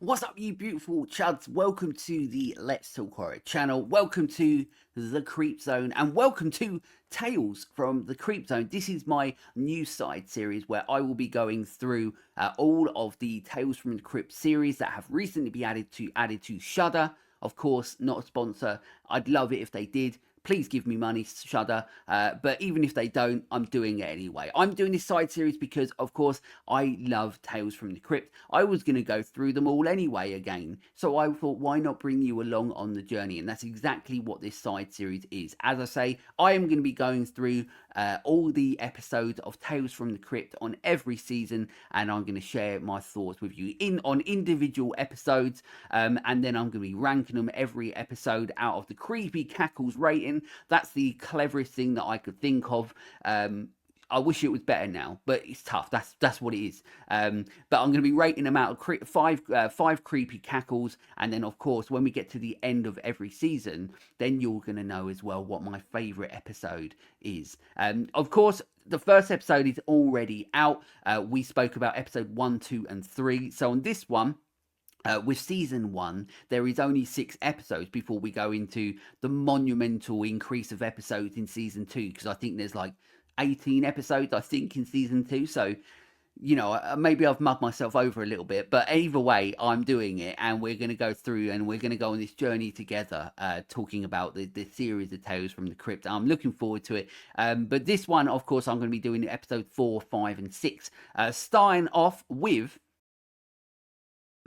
What's up, you beautiful chuds? Welcome to the Let's Talk Horror channel. Welcome to the Creepzone, and welcome to Tales from the Creepzone. This is my new side series where I will be going through all of the Tales from the Crypt series that have recently been added to Shudder. Of course, not a sponsor. I'd love it if they did. Please give me money, Shudder. But even if they don't, I'm doing it anyway. I'm doing this side series because, of course, I love Tales from the Crypt. I was going to go through them all anyway again. So I thought, why not bring you along on the journey? And that's exactly what this side series is. As I say, I am going to be going through all the episodes of Tales from the Crypt on every season. And I'm going to share my thoughts with you on individual episodes. And then I'm going to be ranking them every episode out of the creepy cackles rating. That's the cleverest thing that I could think of. I wish it was better now, but it's tough. That's what it is. But I'm going to be rating them out of five creepy cackles, and then of course when we get to the end of every season, then you're going to know as well what my favourite episode is. Of course, the first episode is already out. We spoke about episode 1, 2, and 3. So on this one, with season 1, there is only 6 episodes before we go into the monumental increase of episodes in season 2, because I think there's like 18 episodes, I think, in season 2. So, you know, maybe I've mugged myself over a little bit, but either way, I'm doing it, and we're going to go through and we're going to go on this journey together, talking about the series of Tales from the Crypt. I'm looking forward to it. But this one, of course, I'm going to be doing episode 4, 5, and 6, starting off with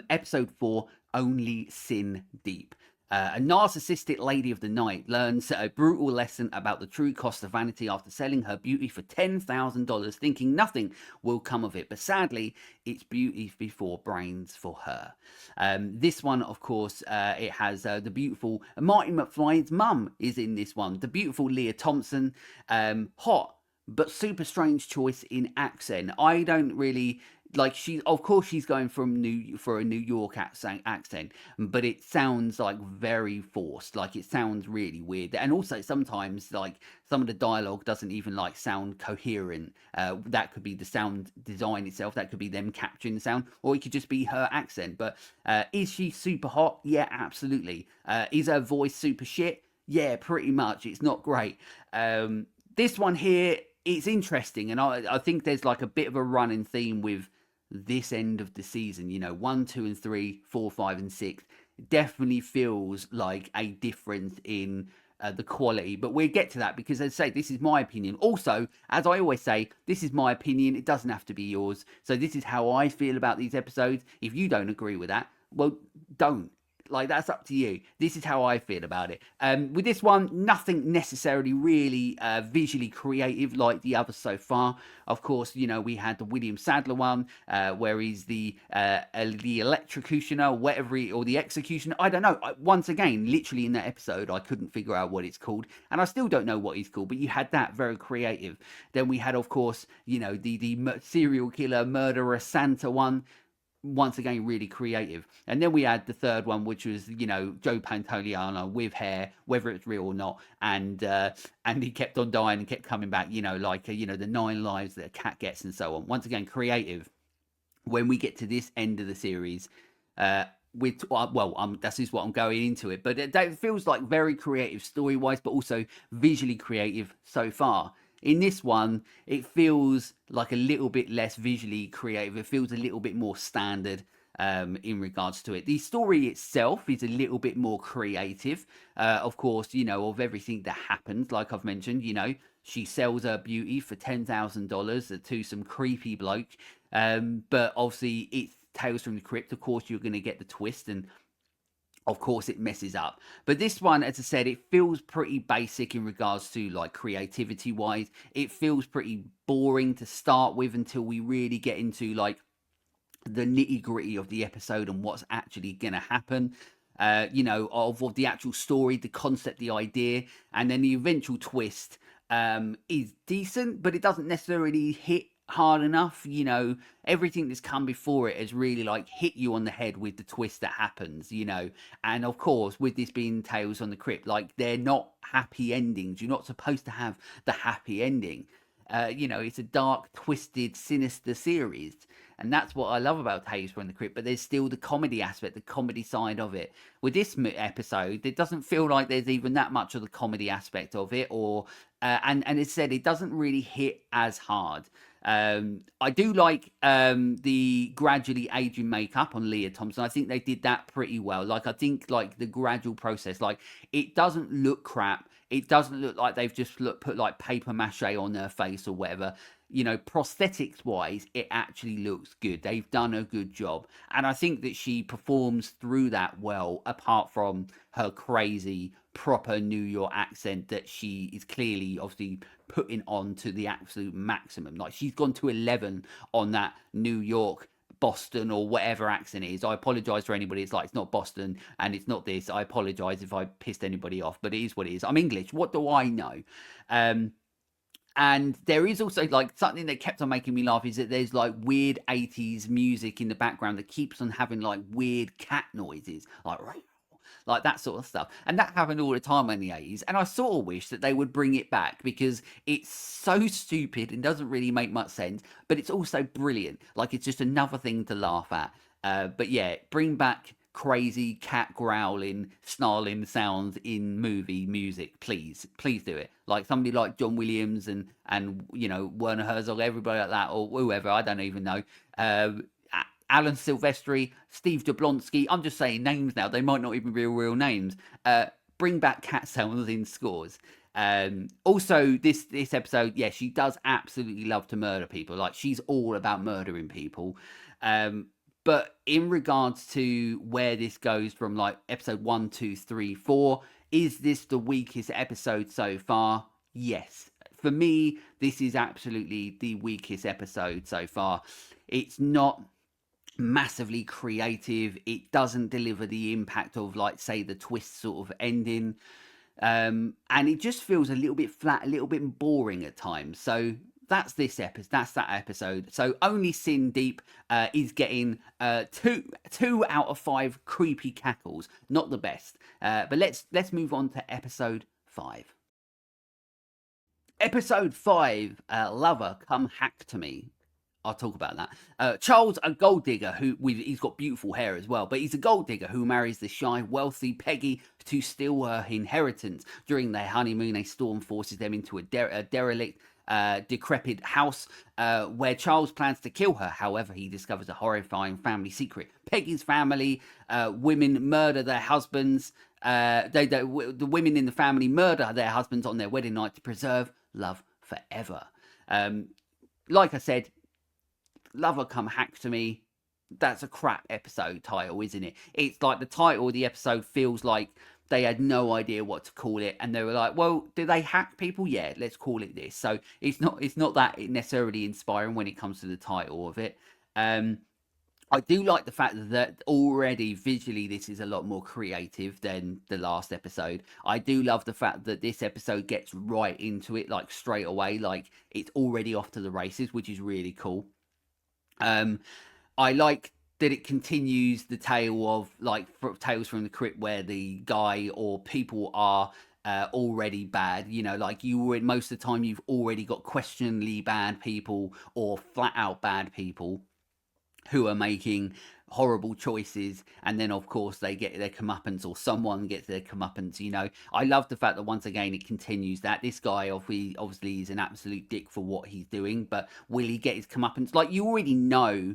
episode 4, Only Sin Deep. A narcissistic lady of the night learns a brutal lesson about the true cost of vanity after selling her beauty for $10,000, thinking nothing will come of it. But sadly, it's beauty before brains for her. This one, of course, it has the beautiful Martin McFly's mum is in this one. The beautiful Leah Thompson, hot but super strange choice in accent. I don't really like. Of course she's going for a New York accent, but it sounds like very forced. Like it sounds really weird, and also sometimes like some of the dialogue doesn't even like sound coherent. That could be the sound design itself. That could be them capturing the sound, or it could just be her accent. But is she super hot? Yeah, absolutely. Is her voice super shit? Yeah, pretty much. It's not great. This one here, it's interesting, and I think there's like a bit of a running theme with this end of the season. You know, 1, 2, and 3, 4, 5, and 6 definitely feels like a difference in the quality, but we'll get to that because, as I say, this is my opinion. Also, as I always say, this is my opinion. It doesn't have to be yours. So this is how I feel about these episodes. If you don't agree with that, well, don't. Like, that's up to you. This is how I feel about it. With this one, nothing necessarily really visually creative like the others so far. Of course, you know, we had the William Sadler one, where he's the electrocutioner, or the executioner. I don't know. Once again, literally in that episode, I couldn't figure out what it's called, and I still don't know what he's called. But you had that, very creative. Then we had, of course, you know, the serial killer murderer Santa one. Once again, really creative. And then we had the third one, which was, you know, Joe Pantoliano with hair, whether it's real or not, and he kept on dying and kept coming back, you know, like you know, the 9 lives that a cat gets and so on. Once again, creative. When we get to this end of the series, with that's just what I'm going into it, but it feels like very creative story wise, but also visually creative so far. In this one, it feels like a little bit less visually creative. It feels a little bit more standard in regards to it. The story itself is a little bit more creative. Of course, you know, of everything that happens, like I've mentioned, you know, she sells her beauty for $10,000 to some creepy bloke. But obviously, it's Tales from the Crypt. Of course, you're going to get the twist, and of course it messes up. But this one, as I said, it feels pretty basic in regards to like creativity wise. It feels pretty boring to start with until we really get into like the nitty gritty of the episode and what's actually gonna happen. You know, of the actual story, the concept, the idea, and then the eventual twist is decent, but it doesn't necessarily hit hard enough. You know, everything that's come before it has really like hit you on the head with the twist that happens, you know. And of course, with this being Tales on the Crypt, like, they're not happy endings. You're not supposed to have the happy ending. You know, it's a dark, twisted, sinister series. And that's what I love about Tales from the Crypt. But there's still the comedy aspect, the comedy side of it. With this episode, it doesn't feel like there's even that much of the comedy aspect of it, or and it said it doesn't really hit as hard. I do like the gradually aging makeup on Leah Thompson. I think they did that pretty well. Like, I think like the gradual process, like it doesn't look crap. It doesn't look like they've just put like paper mache on her face or whatever. You know, prosthetics wise, it actually looks good. They've done a good job. And I think that she performs through that well, apart from her crazy proper New York accent that she is clearly obviously putting on to the absolute maximum. Like, she's gone to 11 on that New York, Boston, or whatever accent it is. I apologize for anybody. It's like, it's not Boston and it's not this. I apologize if I pissed anybody off, but it is what it is. I'm English. What do I know? And there is also like something that kept on making me laugh is that there's like weird 80s music in the background that keeps on having like weird cat noises, like that sort of stuff. And that happened all the time in the 80s. And I sort of wish that they would bring it back, because it's so stupid and doesn't really make much sense, but it's also brilliant. Like, it's just another thing to laugh at. But yeah, bring back crazy cat growling, snarling sounds in movie music, please do it. Like somebody like John Williams and you know, Werner Herzog, everybody like that, or whoever, I don't even know. Alan Silvestri, Steve Jablonsky. I'm just saying names now. They might not even be real names. Bring back cat sounds in scores. Also, this episode, yeah, she does absolutely love to murder people. Like, she's all about murdering people. But in regards to where this goes from, like episode 1, 2, 3, 4, is this the weakest episode so far? Yes. For me, this is absolutely the weakest episode so far. It's not massively creative. It doesn't deliver the impact of, like, say, the twist sort of ending. And it just feels a little bit flat, a little bit boring at times. So that's this episode. That's that episode. So Only Sin Deep is getting 2 out of 5 creepy cackles. Not the best. But let's move on to episode 5. Episode 5, Lover Come Hack to Me. I'll talk about that. Charles, a gold digger he's got beautiful hair as well, but he's a gold digger who marries the shy, wealthy Peggy to steal her inheritance. During their honeymoon, a storm forces them into a derelict, decrepit house where Charles plans to kill her. However, he discovers a horrifying family secret. Peggy's family women murder their husbands. The women in the family murder their husbands on their wedding night to preserve love forever. Like I said, Lover Come Hack to Me, that's a crap episode title, isn't it? It's like the title of the episode feels like they had no idea what to call it, and they were like, well, do they hack people? Yeah, let's call it this. So it's not that necessarily inspiring when it comes to the title of it. I do like the fact that already visually this is a lot more creative than the last episode. I do love the fact that this episode gets right into it, like straight away, like it's already off to the races, which is really cool. I like that it continues the tale of, like, Tales from the Crypt, where the guy or people are already bad. You know, like, most of the time you've already got questionably bad people or flat out bad people who are making horrible choices, and then of course they get their comeuppance, or someone gets their comeuppance. You know, I love the fact that once again it continues that this guy obviously is an absolute dick for what he's doing, but will he get his comeuppance? Like, you already know.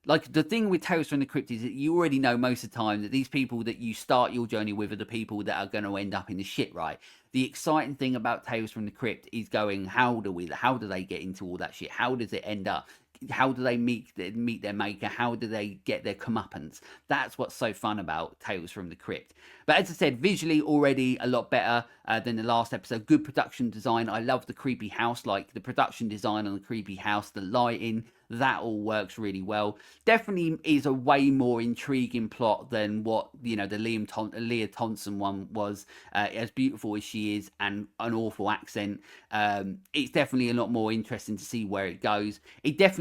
Like, the thing with Tales from the Crypt is that you already know most of the time that these people that you start your journey with are the people that are going to end up in the shit, right? The exciting thing about Tales from the Crypt is going, how do they get into all that shit? How does it end up? How do they meet their maker? How do they get their comeuppance? That's what's so fun about Tales from the Crypt. But as I said, visually already a lot better than the last episode. Good production design. I love the creepy house, like the production design on the creepy house, the lighting, that all works really well. Definitely is a way more intriguing plot than what, you know, the Leah Thompson one was. As beautiful as she is, and an awful accent, it's definitely a lot more interesting to see where it goes.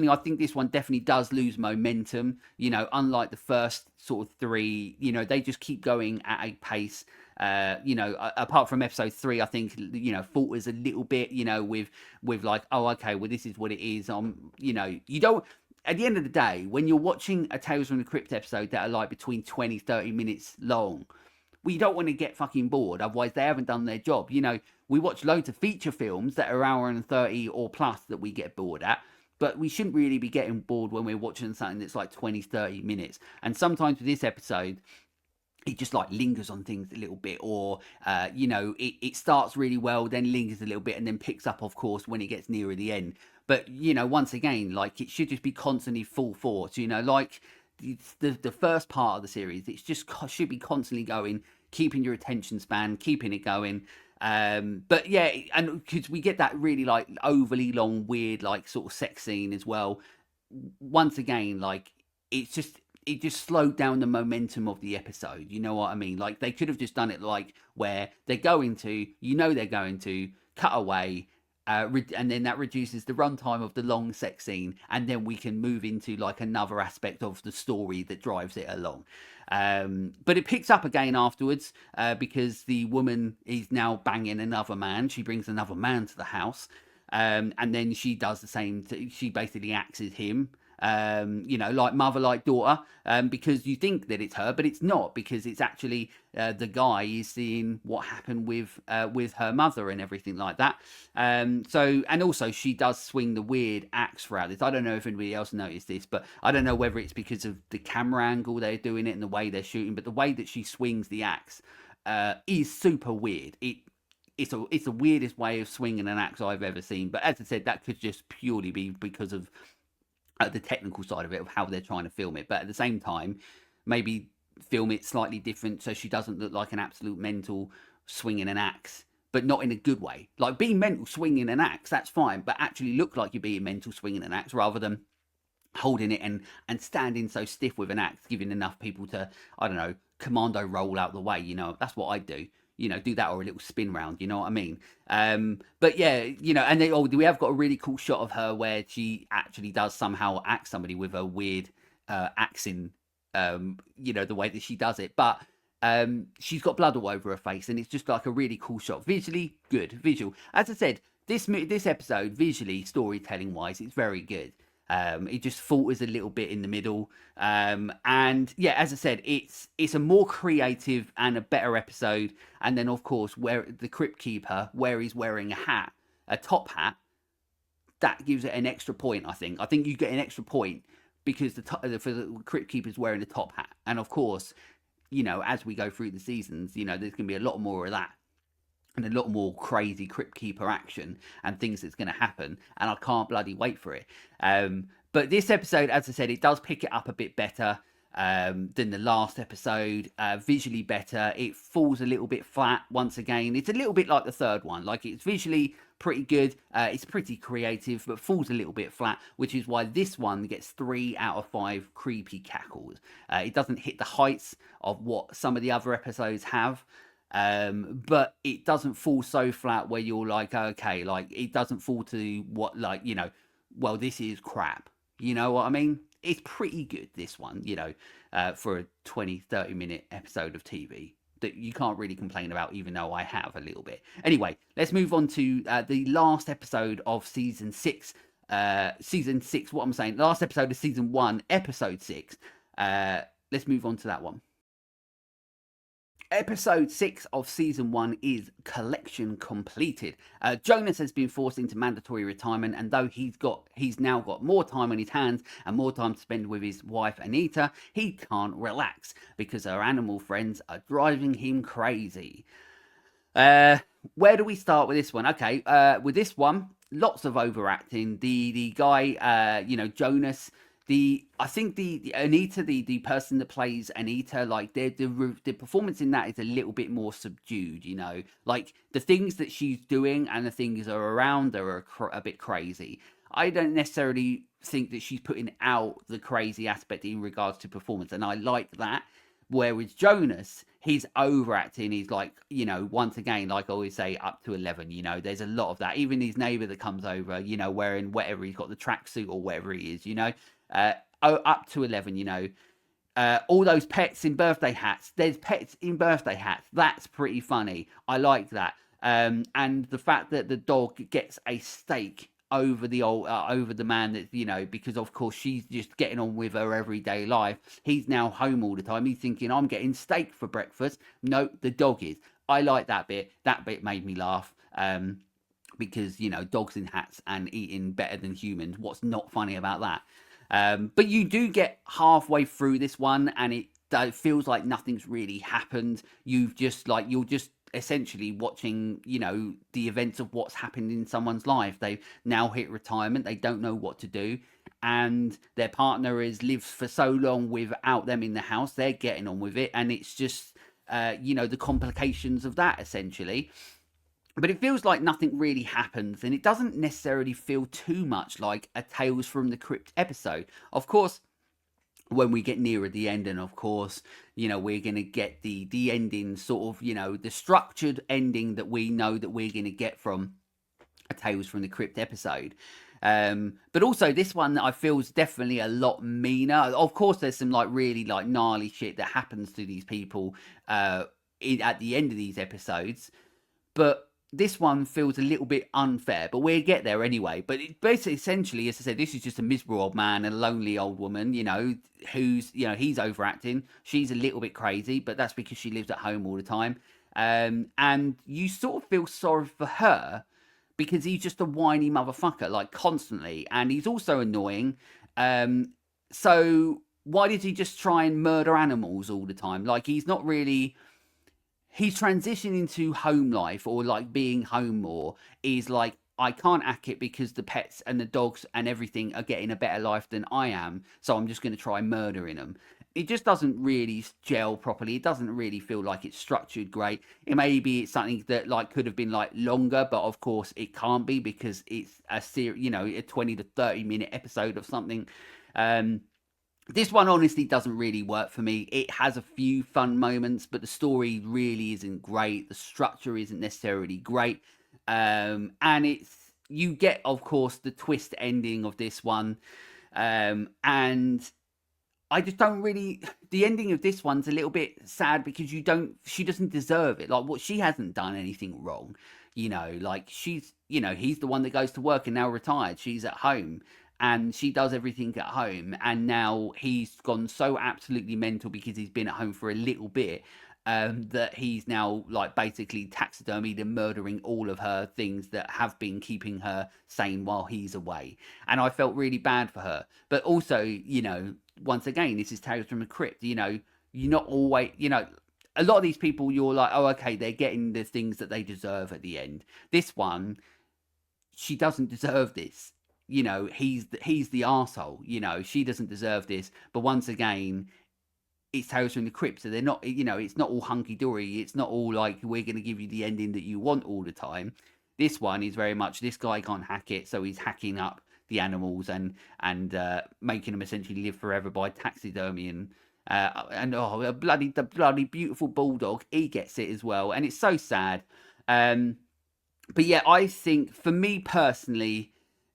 I think this one definitely does lose momentum, you know, unlike the first sort of 3. You know, they just keep going at a pace. You know, apart from episode 3, I think, you know, falters a little bit, you know, with like, oh, okay, well, this is what it is. You know, you don't. at the end of the day, when you're watching a Tales from the Crypt episode that are like between 20, 30 minutes long, we don't want to get fucking bored. Otherwise, they haven't done their job. You know, we watch loads of feature films that are hour and 30 or plus that we get bored at. But we shouldn't really be getting bored when we're watching something that's like 20, 30 minutes. And sometimes with this episode, it just like lingers on things a little bit, or you know, it starts really well, then lingers a little bit, and then picks up, of course, when it gets nearer the end. But you know, once again, like, it should just be constantly full force, you know, like the first part of the series. It's just should be constantly going, keeping your attention span, keeping it going. But yeah, and because we get that really like overly long, weird, like sort of sex scene as well. Once again, like, it's just, it just slowed down the momentum of the episode. You know what I mean? Like, they could have just done it like where they're going to, you know, they're going to cut away, and then that reduces the runtime of the long sex scene, and then we can move into like another aspect of the story that drives it along. But it picks up again afterwards, because the woman is now banging another man. She brings another man to the house, and then she does the same. She basically axes him. You know, like mother, like daughter, because you think that it's her, but it's not, because it's actually the guy is seeing what happened with her mother and everything like that. So, and also she does swing the weird axe throughout this. I don't know if anybody else noticed this, but I don't know whether it's because of the camera angle they're doing it and the way they're shooting, but the way that she swings the axe is super weird. It's the weirdest way of swinging an axe I've ever seen. But as I said, that could just purely be because of the technical side of it, of how they're trying to film it. But at the same time, maybe film it slightly different so she doesn't look like an absolute mental swinging an axe, but not in a good way. Like, being mental swinging an axe, that's fine, but actually look like you're being mental swinging an axe, rather than holding it and standing so stiff with an axe, giving enough people to, I don't know, commando roll out the way. You know, that's what I'd do. You know, do that, or a little spin round, you know what I mean? But yeah, you know, and we have got a really cool shot of her where she actually does somehow axe somebody with a weird axing, you know, the way that she does it. But she's got blood all over her face, and it's just like a really cool shot. Visually, good. Visual. As I said, this episode, visually, storytelling wise, it's very good. It just falters a little bit in the middle. And yeah, as I said, it's a more creative and a better episode. And then, of course, where the Crypt Keeper, where he's wearing a hat, a top hat, that gives it an extra point, I think. I think you get an extra point because for the Crypt Keeper's wearing a top hat. And of course, you know, as we go through the seasons, you know, there's going to be a lot more of that, and a lot more crazy Crypt Keeper action and things that's going to happen, and I can't bloody wait for it. But this episode, as I said, it does pick it up a bit better than the last episode. Visually better. It falls a little bit flat once again. It's a little bit like the third one. Like, it's visually pretty good. It's pretty creative, but falls a little bit flat, which is why this one gets 3 out of 5 creepy cackles. It doesn't hit the heights of what some of the other episodes have. But it doesn't fall so flat where you're like, okay, like, it doesn't fall to what, like, you know, well, this is crap. You know what I mean? It's pretty good, this one, you know, for a 20-30 minute episode of TV that you can't really complain about, even though I have a little bit. Anyway, let's move on to the last episode of season 6. Season 6, what I'm saying, last episode of season 1, episode 6. Let's move on to that one. Episode 6 of season 1 is Collection Completed. Jonas has been forced into mandatory retirement, and though he's now got more time on his hands and more time to spend with his wife Anita, he can't relax because her animal friends are driving him crazy. Where do we start with this one? Okay, with this one, lots of overacting. The guy, you know, Jonas. I think the Anita, the person that plays Anita, like, the performance in that is a little bit more subdued, you know, like the things that she's doing and the things that are around her are a bit crazy. I don't necessarily think that she's putting out the crazy aspect in regards to performance, and I like that. Whereas Jonas, he's overacting. He's like, you know, once again, like I always say, up to 11, you know, there's a lot of that. Even his neighbor that comes over, you know, wearing whatever, he's got the tracksuit or whatever he is, you know, up to 11, you know, all those pets in birthday hats. There's pets in birthday hats. That's pretty funny. I like that. And the fact that the dog gets a steak over the man that, you know, because of course she's just getting on with her everyday life. He's now home all the time. He's thinking, I'm getting steak for breakfast. No, the dog is. I like that bit. That bit made me laugh. Because, you know, dogs in hats and eating better than humans. What's not funny about that? But you do get halfway through this one, and it feels like nothing's really happened. You're just essentially watching, you know, the events of what's happened in someone's life. They've now hit retirement. They don't know what to do. And their partner has lived for so long without them in the house. They're getting on with it. And it's just, you know, the complications of that, essentially. But it feels like nothing really happens, and it doesn't necessarily feel too much like a Tales from the Crypt episode. Of course, when we get nearer the end, and of course, you know, we're going to get the ending, sort of, you know, the structured ending that we know that we're going to get from a Tales from the Crypt episode. But also this one I feel is definitely a lot meaner. Of course, there's some like really like gnarly shit that happens to these people at the end of these episodes, but this one feels a little bit unfair, but we'll get there anyway. But it basically, essentially, as I said, this is just a miserable old man and a lonely old woman, you know, who's, you know, he's overacting. She's a little bit crazy, but that's because she lives at home all the time. And you sort of feel sorry for her because he's just a whiny motherfucker, like constantly. And he's also annoying. So why did he just try and murder animals all the time? Like, he's not really... He's transitioning to home life, or like being home more, is like, I can't hack it because the pets and the dogs and everything are getting a better life than I am, so I'm just going to try murdering them. It just doesn't really gel properly. It doesn't really feel like it's structured great. Maybe it's something that like could have been like longer, but of course it can't be because it's a series, you know, a 20 to 30 minute episode of something. This one honestly doesn't really work for me. It has a few fun moments, but the story really isn't great. The structure isn't necessarily great. And you get, of course, the twist ending of this one. And I just don't really... The ending of this one's a little bit sad because she doesn't deserve it. Like, what, she hasn't done anything wrong. You know, like, she's, you know, he's the one that goes to work and now retired. She's at home. And she does everything at home, and now he's gone so absolutely mental because he's been at home for a little bit, that he's now like basically taxidermied and murdering all of her things that have been keeping her sane while he's away. And I felt really bad for her. But also, you know, once again, this is Tales from the Crypt. You know, you're not always, you know, a lot of these people, you're like, oh, okay, they're getting the things that they deserve at the end. This one, she doesn't deserve this. You know, he's the arsehole. You know, she doesn't deserve this. But once again, it's Tales from the Crypt, so they're not, you know, it's not all hunky-dory. It's not all like, we're going to give you the ending that you want all the time. This one is very much, this guy can't hack it, so he's hacking up the animals and making them essentially live forever by taxidermy and the bloody beautiful bulldog, he gets it as well, and it's so sad. But yeah, I think for me personally,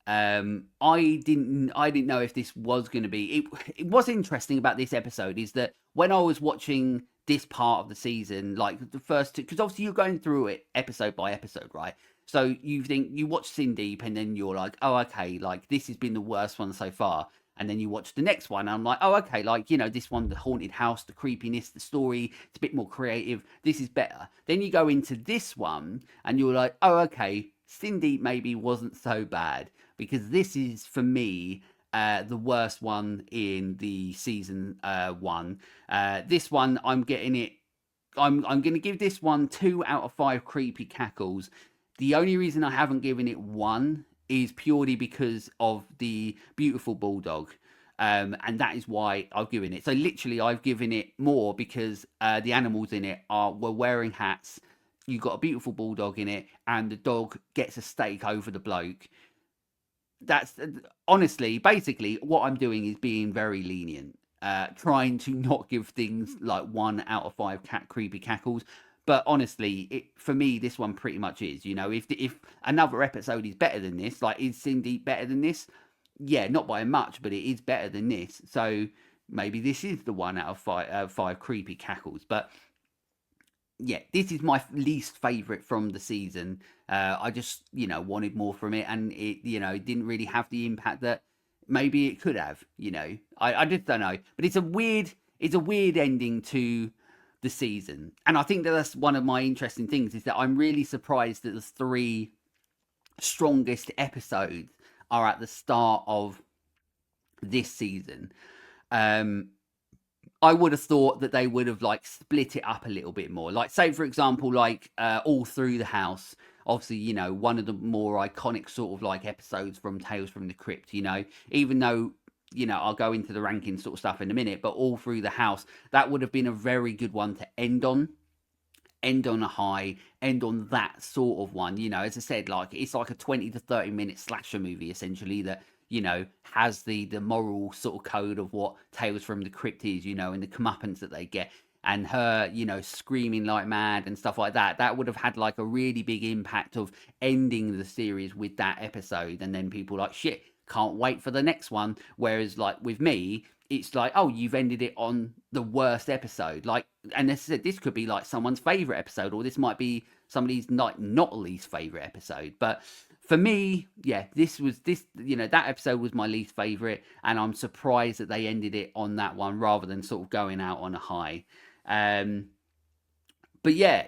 I didn't know if this was going to be. It was interesting about this episode is that when I was watching this part of the season, like the first two, because obviously you're going through it episode by episode, right? So you watch Sin Deep, and then you're like, oh, okay, like this has been the worst one so far. And then you watch the next one, and I'm like, oh, okay, like, you know, this one, the haunted house, the creepiness, the story, it's a bit more creative. This is better. Then you go into this one, and you're like, oh, okay, Sin Deep maybe wasn't so bad, because this is, for me, the worst one in the season one. This one, I'm getting it. I'm going to give this one 2 out of 5 creepy cackles. The only reason I haven't given it 1 is purely because of the beautiful bulldog. And that is why I've given it. So literally, I've given it more because the animals in it were wearing hats. You got a beautiful bulldog in it, and the dog gets a steak over the bloke. That's honestly, basically, what I'm doing is being very lenient, trying to not give things like 1 out of 5 creepy cackles. But honestly, for me, this one pretty much is. You know, if another episode is better than this, like, is Cindy better than this? Yeah, not by much, but it is better than this. So maybe this is the 1 out of 5 creepy cackles. But yeah, this is my least favorite from the season. I just, wanted more from it, and it didn't really have the impact that maybe it could have. I just don't know. But it's a weird ending to the season, and I think that that's one of my interesting things is that I'm really surprised that the three strongest episodes are at the start of this season. Um, I would have thought that they would have like split it up a little bit more. Like, say for example, like all through the house. Obviously, one of the more iconic sort of like episodes from Tales from the Crypt. Even though I'll go into the ranking sort of stuff in a minute, but all through the house, that would have been a very good one to end on. End on a high, end on that sort of one. As I said, like it's like a 20 to 30 minute slasher movie essentially that has the moral sort of code of what Tales from the Crypt is, and the comeuppance that they get, and her screaming like mad and stuff like that would have had like a really big impact of ending the series with that episode, and then people like, shit, can't wait for the next one. Whereas like with me, it's like, oh, you've ended it on the worst episode. Like, and as I said, this could be like someone's favorite episode, or this might be somebody's not least favorite episode. But for me, yeah, that episode was my least favorite, and I'm surprised that they ended it on that one rather than sort of going out on a high. But yeah,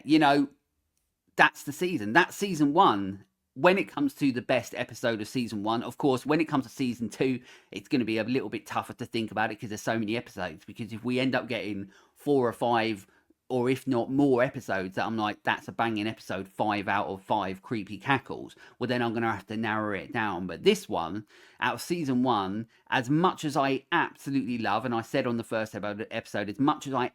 that's the season. That's season one. When it comes to the best episode of season one, of course, when it comes to season two, it's going to be a little bit tougher to think about it because there's so many episodes. Because if we end up getting 4 or 5, or if not more episodes that I'm like, that's a banging episode, 5 out of 5 creepy cackles, well, then I'm going to have to narrow it down. But this one, out of season one, as much as I absolutely love, and I said on the first episode, as much as I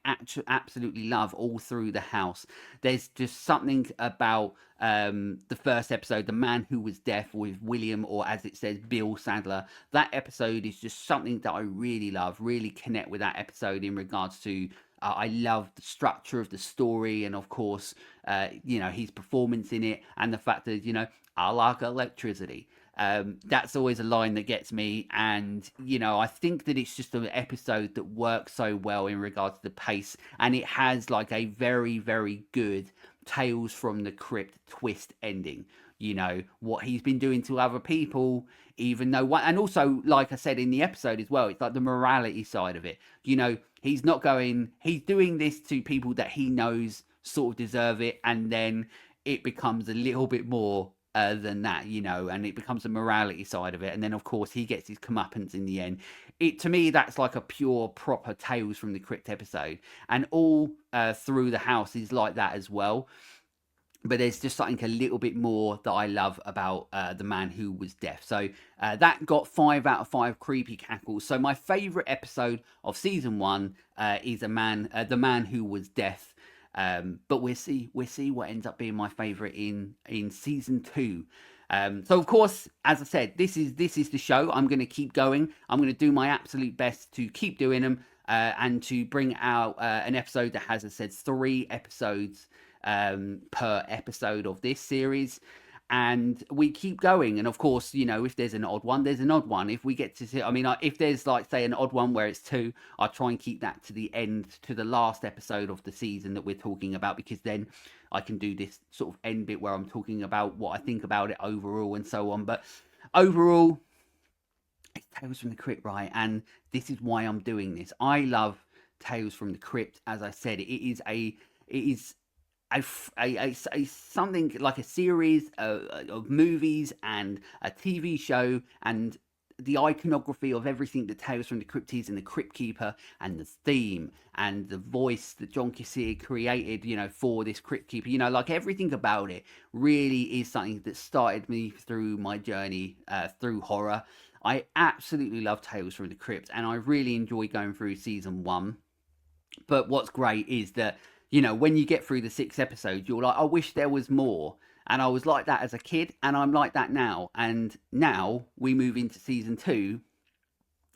absolutely love all through the house, there's just something about the first episode, The Man Who Was Deaf, with William, or as it says, Bill Sadler. That episode is just something that I really love, really connect with that episode in regards to I love the structure of the story, and of course, his performance in it, and the fact that, I like electricity. That's always a line that gets me, and I think that it's just an episode that works so well in regards to the pace, and it has like a very, very good Tales from the Crypt twist ending. What he's been doing to other people, even though and also, like I said in the episode as well, it's like the morality side of it. He's doing this to people that he knows sort of deserve it, and then it becomes a little bit more than that, and it becomes the morality side of it, and then of course he gets his comeuppance in the end. To me, that's like a pure proper Tales from the Crypt episode, and all through the house is like that as well. But there's just something a little bit more that I love about The Man Who Was Deaf. So that got 5 out of 5 creepy cackles. So my favourite episode of season one is The Man Who Was Deaf. But we'll see what ends up being my favourite in season two. So of course, as I said, this is the show. I'm going to keep going. I'm going to do my absolute best to keep doing them and to bring out an episode that has, as I said, 3 episodes per episode of this series, and we keep going. And of course, if there's an odd one, there's an odd one. If we get to see, if there's like, say, an odd one where it's 2, I'll try and keep that to the end, to the last episode of the season that we're talking about, because then I can do this sort of end bit where I'm talking about what I think about it overall and so on. But overall, it's Tales from the Crypt, right? And this is why I'm doing this. I love Tales from the Crypt. As I said, it is a something like a series of movies and a TV show, and the iconography of everything that Tales from the Crypt is, and the Crypt Keeper, and the theme, and the voice that John Cassier created, for this Crypt Keeper. Like everything about it really is something that started me through my journey through horror. I absolutely love Tales from the Crypt, and I really enjoy going through season one. But what's great is that, when you get through the 6 episodes, you're like, I wish there was more. And I was like that as a kid, and I'm like that now. And now we move into season 2,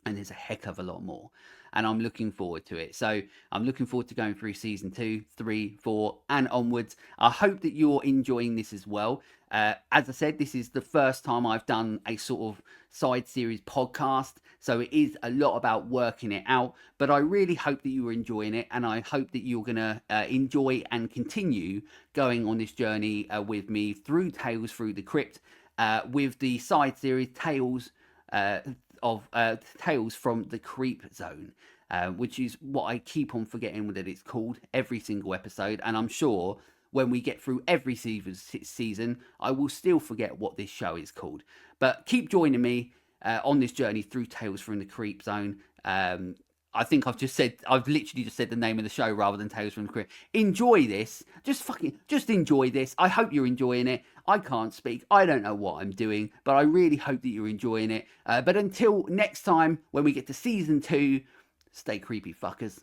and there's a heck of a lot more. and I'm looking forward to it. So I'm looking forward to going through season 2, 3, 4, and onwards. I hope that you're enjoying this as well. As I said, this is the first time I've done a sort of side series podcast, so it is a lot about working it out, but I really hope that you are enjoying it, and I hope that you're going to enjoy and continue going on this journey with me through Tales through the Crypt, with the side series Tales Tales from the Creepzone. Which is what I keep on forgetting that it's called every single episode, and I'm sure when we get through every season, I will still forget what this show is called. But keep joining me on this journey through Tales from the Creepzone. I think I've literally just said the name of the show rather than Tales from the Crypt. Enjoy this. Just enjoy this. I hope you're enjoying it. I can't speak. I don't know what I'm doing, but I really hope that you're enjoying it. But until next time, when we get to season 2, stay creepy, fuckers.